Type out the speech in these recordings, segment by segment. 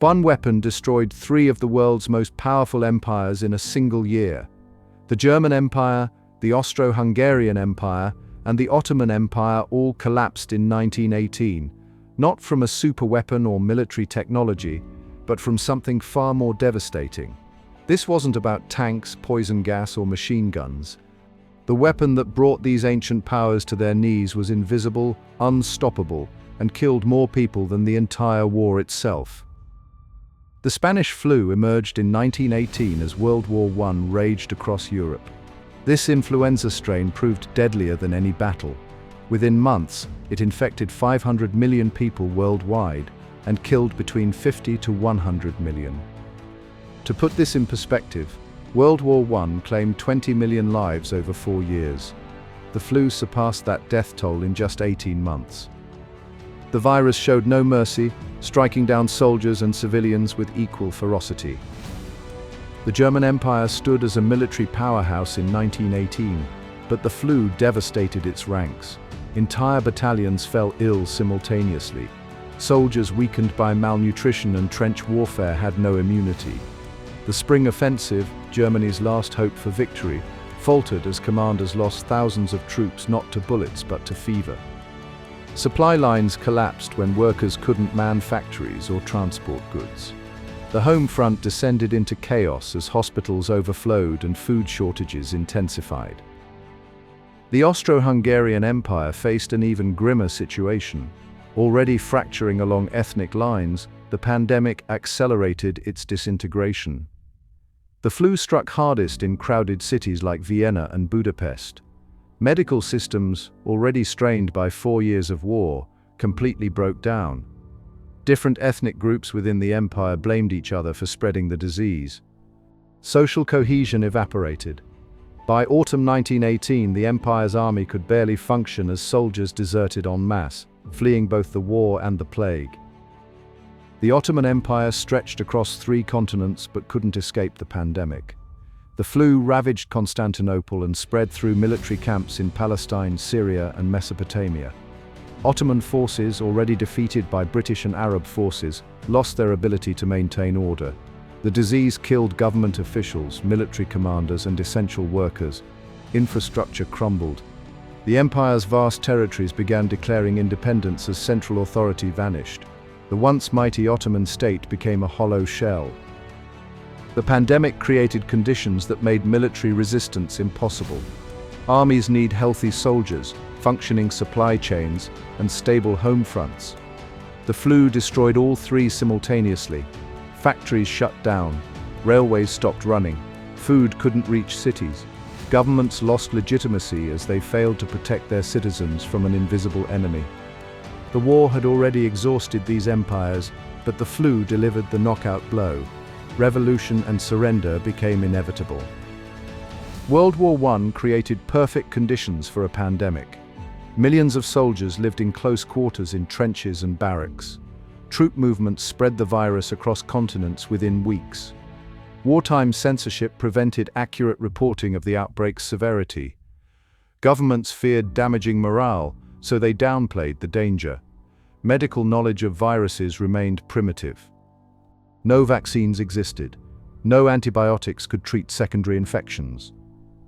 One weapon destroyed three of the world's most powerful empires in a single year. The German Empire, the Austro-Hungarian Empire, and the Ottoman Empire all collapsed in 1918, not from a superweapon or military technology, but from something far more devastating. This wasn't about tanks, poison gas, or machine guns. The weapon that brought these ancient powers to their knees was invisible, unstoppable, and killed more people than the entire war itself. The Spanish flu emerged in 1918 as World War I raged across Europe. This influenza strain proved deadlier than any battle. Within months, it infected 500 million people worldwide and killed between 50 to 100 million. To put this in perspective, World War I claimed 20 million lives over 4 years. The flu surpassed that death toll in just 18 months. The virus showed no mercy, striking down soldiers and civilians with equal ferocity. The German Empire stood as a military powerhouse in 1918, but the flu devastated its ranks. Entire battalions fell ill simultaneously. Soldiers weakened by malnutrition and trench warfare had no immunity. The spring offensive, Germany's last hope for victory, faltered as commanders lost thousands of troops not to bullets but to fever. Supply lines collapsed when workers couldn't man factories or transport goods. The home front descended into chaos as hospitals overflowed and food shortages intensified. The Austro-Hungarian Empire faced an even grimmer situation. Already fracturing along ethnic lines, the pandemic accelerated its disintegration. The flu struck hardest in crowded cities like Vienna and Budapest. Medical systems, already strained by 4 years of war, completely broke down. Different ethnic groups within the empire blamed each other for spreading the disease. Social cohesion evaporated. By autumn 1918, the empire's army could barely function as soldiers deserted en masse, fleeing both the war and the plague. The Ottoman Empire stretched across 3 continents but couldn't escape the pandemic. The flu ravaged Constantinople and spread through military camps in Palestine, Syria, and Mesopotamia. Ottoman forces, already defeated by British and Arab forces, lost their ability to maintain order. The disease killed government officials, military commanders, and essential workers. Infrastructure crumbled. The empire's vast territories began declaring independence as central authority vanished. The once mighty Ottoman state became a hollow shell. The pandemic created conditions that made military resistance impossible. Armies need healthy soldiers, functioning supply chains, and stable home fronts. The flu destroyed all 3 simultaneously. Factories shut down, railways stopped running, food couldn't reach cities. Governments lost legitimacy as they failed to protect their citizens from an invisible enemy. The war had already exhausted these empires, but the flu delivered the knockout blow. Revolution and surrender became inevitable. World War I created perfect conditions for a pandemic. Millions of soldiers lived in close quarters in trenches and barracks. Troop movements spread the virus across continents within weeks. Wartime censorship prevented accurate reporting of the outbreak's severity. Governments feared damaging morale, so they downplayed the danger. Medical knowledge of viruses remained primitive. No vaccines existed. No antibiotics could treat secondary infections.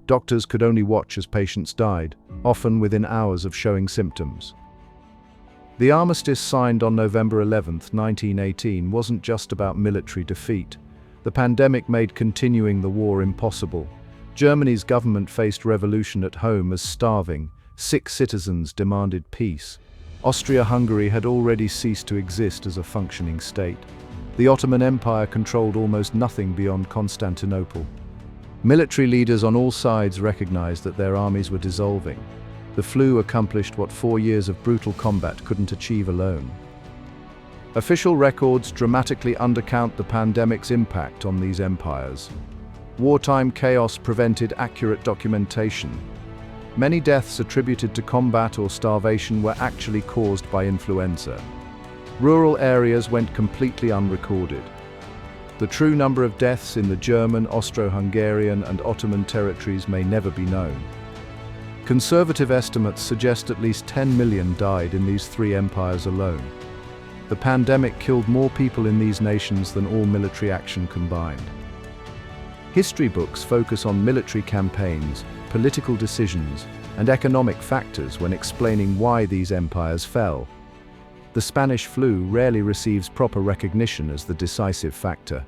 Doctors could only watch as patients died, often within hours of showing symptoms. The armistice signed on November 11, 1918, wasn't just about military defeat. The pandemic made continuing the war impossible. Germany's government faced revolution at home as starving, sick citizens demanded peace. Austria-Hungary had already ceased to exist as a functioning state. The Ottoman Empire controlled almost nothing beyond Constantinople. Military leaders on all sides recognized that their armies were dissolving. The flu accomplished what 4 years of brutal combat couldn't achieve alone. Official records dramatically undercount the pandemic's impact on these empires. Wartime chaos prevented accurate documentation. Many deaths attributed to combat or starvation were actually caused by influenza. Rural areas went completely unrecorded. The true number of deaths in the German, Austro-Hungarian, and Ottoman territories may never be known. Conservative estimates suggest at least 10 million died in these 3 empires alone. The pandemic killed more people in these nations than all military action combined. History books focus on military campaigns, political decisions, and economic factors when explaining why these empires fell. The Spanish flu rarely receives proper recognition as the decisive factor.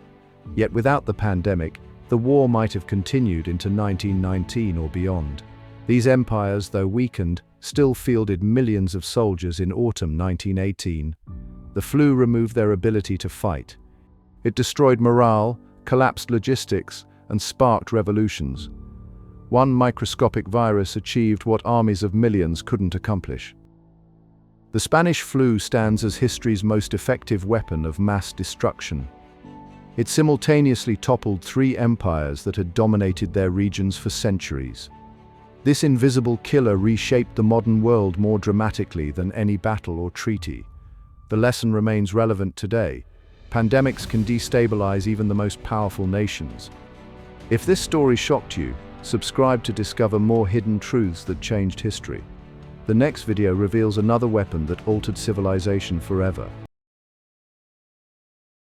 Yet without the pandemic, the war might have continued into 1919 or beyond. These empires, though weakened, still fielded millions of soldiers in autumn 1918. The flu removed their ability to fight. It destroyed morale, collapsed logistics, and sparked revolutions. One microscopic virus achieved what armies of millions couldn't accomplish. The Spanish flu stands as history's most effective weapon of mass destruction. It simultaneously toppled three empires that had dominated their regions for centuries. This invisible killer reshaped the modern world more dramatically than any battle or treaty. The lesson remains relevant today. Pandemics can destabilize even the most powerful nations. If this story shocked you, subscribe to discover more hidden truths that changed history. The next video reveals another weapon that altered civilization forever.